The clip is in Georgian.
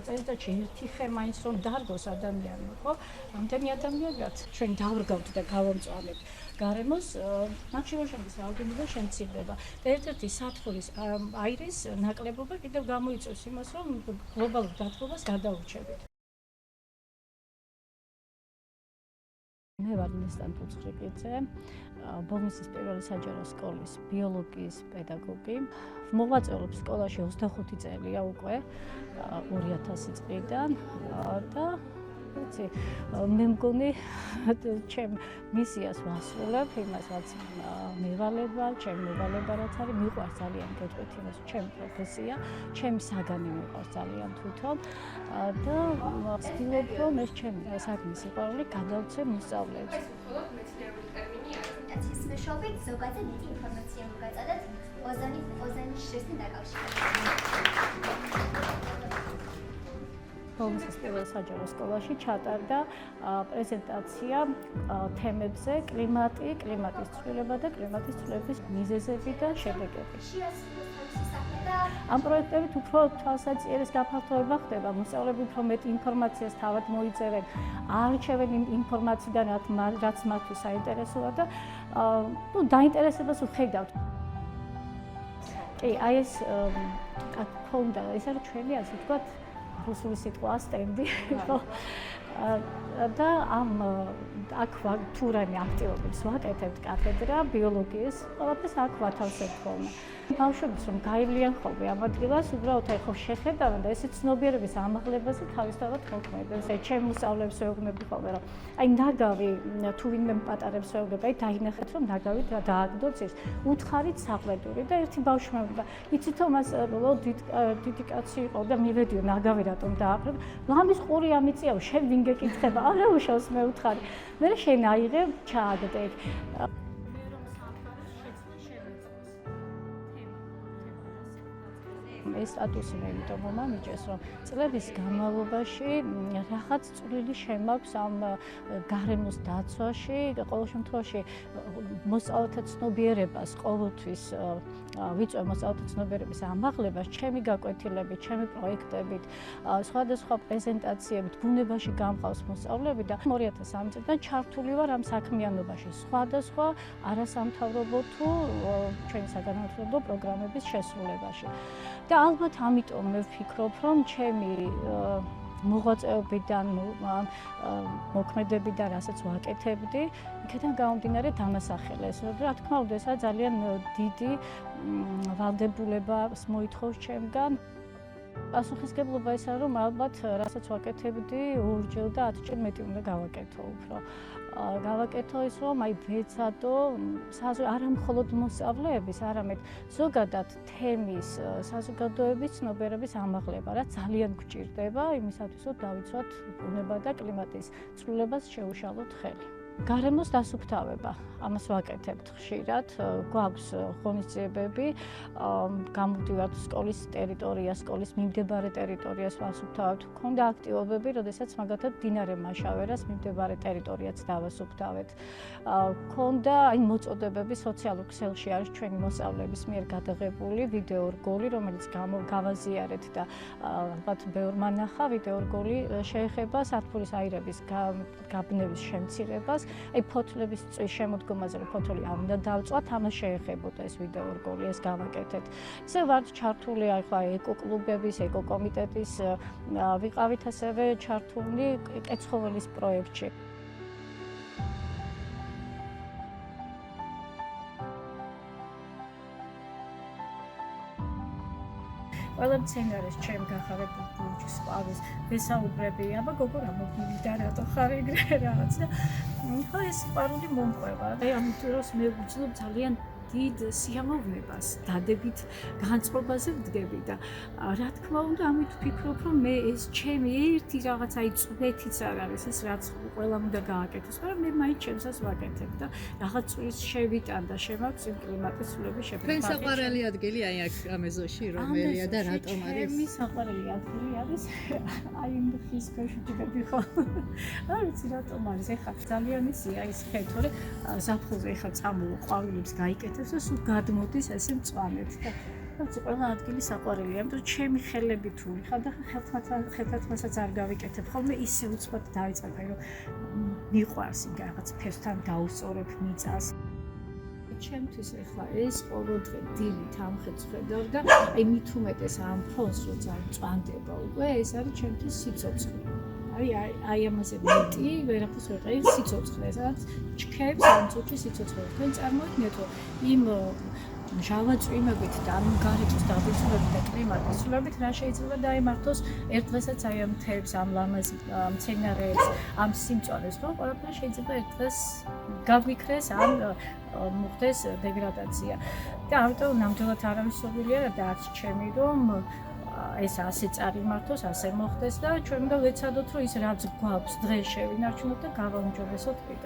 წელიწადში ერთი ხე მაინც რომ დარგოს ადამიანმა, ხო? ამდენი ადამიანი რაც ჩვენ დავრგავთ და გავამწვანებთ გარემოს, მათ შევაშენდეს რაოდენობა შემცირდება. და ერთ-ერთი სათბურის აირის ნაკლებობა კიდევ გამოიწვევს იმას, რომ გლობალურ დათბობას გადაურჩებით. მე ვარ ნესტან ფუცხრიკიძე, ბოლნისის პირველი საჯარო სკოლის ბიოლოგიის პედაგოგი. მოღვაწეობ სკოლაში 25 წელია უკვე 2000 წლიდან და ვიცი, მე მგონი ჩემ მისიას ვასრულებ, იმას რაც მევალება, ჩემი მევალება რაც არის, მიყვარს ძალიან გეტყვით იმას, ჩემი პროფესია, ჩემი საგანი მიყვარს ძალიან თვითონ და ვცდილობ, რომ ეს ჩემი საქმის სიყვარული გადავცე მოსწავლეებს. პრეზენტაციის მეშვეობით ზოგადად მეტი ინფორმაცია მოგაწოდოთ ოზონის შრესთან დაკავშირებით. ბოლნისის პირველ საჯარო სკოლაში ჩატარდა პრეზენტაცია თემებზე კლიმატი, კლიმატის ცვლილება და კლიმატის ცვლილების მიზეზები და შედეგები. ამ პროექტებით უფრო თვალსაჩინოს გაფართოება ხდება, მოსწავლეები უფრო მეტი ინფორმაციას თავად მოიწერენ, არჩევენ იმ ინფორმაციიდან, რაც მათთვის საინტერესოა და დაინტერესებას ვხედავთ. აი ეს გქონდა, ეს არის ჩვენი ასე ვთქვათ, რუსული სიტყვა სტენდი, ხო? და აქ თუ რაიმე აქტივობებს ვაკეთებთ კათედრა ბიოლოგიის, ყველაფერს აქ ვათავსებთ ხოლმე. ბავშვებს რომ გაივლიან ხოლმე ამ ადგილას, უბრალოდ აი ხო შეხედავენ და ესე ცნობიერების ამაღლებაზე თავისთავად მოქმედებს. აი ჩემს მოსწავლეებს ვეუბნები ხოლმე, რომ აი ნაგავი თუ ვინმე პატარებს ვეუბნები, აი დაინახეთ რომ ნაგავით რა დააგდოთ ის, უთხარით საყვედური და ერთი ბავშვი მეუბნება, იცით რომ მას დიდი კაცი იყო და მივედიო ნაგავი რატომ დააფრებ, ლამის ყური ამიწიაო, შენ ვინ გეკითხება, არა უშავს მე უთხარი. მე შენ აიღებ, ჩააგდე. ეს სტატუსი მე იმიტომ მომამიჭეს, რომ წლების განმავლობაში რაღაც წვლილი შემაქვს ამ გარემოს დაცვაში, ყოველ შემთხვევაში მოსწავლეთა ცნობიერებას ყოველთვის ვიწვევ მოსწავლეთა ცნობიერების ამაღლებას, ჩემი გაკვეთილებით, ჩემი პროექტებით, სხვადასხვა პრეზენტაციებით, ბუნებაში გამყავს მოსწავლეები და 2003 წლიდან ჩართული ვარ ამ საქმიანობაში, სხვადასხვა არასამთავრობო თუ ჩვენი საგანმანათლებლო პროგრამების შესრულებაში. და ალბათ ამიტომ მე ვფიქრობ, რომ ჩემი მოღვაწეობიდან, მოქმედებიდან, რასაც ვაკეთებდი, იქიდან გამომდინარე დამასახელეს. რა თქმა უნდა, ესაა ძალიან დიდი ვალდებულებას მოითხოვს ჩემგან. პასუხისგებლობა ისაა, რომ ალბათ რასაც ვაკეთებდი, ორჯერ და 10-ჯერ მეტი უნდა გავაკეთო უფრო. გავაკეთო ის, რომ აი ვეცადო არა მხოლოდ მოსწავლეების, არამედ ზოგადად თემის, საზოგადოების ცნობიერების ამაღლება, რაც ძალიან გვჭირდება იმისათვის, რომ დავიცვათ ბუნება და კლიმატის ცვლილებას შეუშალოთ ხელი. გარემოს დასუფთავება, ამას ვაკეთებთ ხშირად, გვაქვს ღონისძიებები, გამოვდივართ სკოლის ტერიტორიას, სკოლის მიმდებარე ტერიტორიას ვასუფთავებთ. გვქონდა აქტივობები, როდესაც მაგალითად მდინარე მაშავერას მიმდებარე ტერიტორიაც დავასუფთავეთ. გვქონდა აი მოწოდებები სოციალურ ქსელში არის ჩვენი მოსწავლეების მიერ გადაღებული ვიდეო რგოლი, რომელიც გავაზიარეთ და ალბათ ბევრმა ნახა, ვიდეო რგოლი შეეხება სათბურის აირების გაბნევის შემცირებას. აი ფოთლების წვის შემოდგომაზე, რომ ფოთლი არ უნდა დავწვათ, ამას შეეხებოდა ეს ვიდეო რგოლი, ეს გავაკეთეთ. ისე ვართ ჩართული ახლა ეკოკლუბების, ეკოკომიტეტის ვიყავით ასევე ჩართული კეცხოველის პროექტში. ყველა მცენარეს ჩემ გახარებულ ბურჯს ყავის ვესაუბრები, აბა გოგო რა მოგივიდა, რატო ხარ ეგრე რაღაც და ხო ეს სიყვარული მომყვება. აი ამ დროს მე ვუძლებ ძალიან დიდ სიამოვნებას, დადებით განწყობაზე ვდგები და რა თქმა უნდა ამით ვფიქრობ, რომ მე ეს ჩემი ერთი რაღაც აი წვეთიც არ არის ეს რაც ყველამ უნდა გააკეთოს, მაგრამ მე მაინც ჩემსაც ვაკეთებ და რაღაც წვის შევიტან და შემაქვს იმ კლიმატის ცვლილების შეფერხება. თქვენ საყვარელი ადგილი აი აქ ამ ეზოში რომელია და რატომ არის? ჩემი საყვარელი ადგილი არის აი იმ ხის ქვეშ ვდგები ხო. არ ვიცი რატომ არის, ეხლა ძალიან ისია ის ხე, თორე ზაფხულზე ეხლა წამოვა ყვავილებს გაიკეთე გავაკეთებს და სულ გადმოდის ესე მწვანედ და ვიცი ყველა ადგილი საყვარელია, იმიტომ რომ ჩემი ხელები თუ ხარ და ხელთათმასაც არ გავიკეთებ, ხოლმე ისე უცბად დავიწყებ, რომ მიყვარს იმ რაღაც ფერსთან დაუსწორებ მიწას. ჩემთვის ახლა ეს ყოველდღე დილით ამხეთს ხედავ და აი მით უმეტეს ამ ფონს როცა მწვანდება უკვე ეს არის ჩემთვის სიცოცხლე. აი ამაზე მეტი ვერაფერს ვერ ყავი სიცოცხლე, სადაც ჩქებს ამ წუთში სიცოცხლე. თქვენ წარმოიდგინეთ რომ იმ მჟავაწვიმებით და ამ გარემოს დაბეჭდებით და კლიმატის ცვლილებით რა შეიძლება დაემართოს ერთ დღესაც აი ამ მთებს, ამ ლამაზ მცენარეებს, ამ სიმწვანეს, ხო? ყველაფერი შეიძლება ერთ დღეს გაგვიქრეს ან მოხდეს დეგრადაცია. და ამიტომ ნამდვილად არავისობილია და არც ჩემი რომ ეს ასე წარიმართოს, ასე მოხდეს და ჩვენ უნდა ვეცადოთ რომ ის რაც გვაქვს დღეს შევინარჩუნოთ და გავაუმჯობესოთ კიდევ.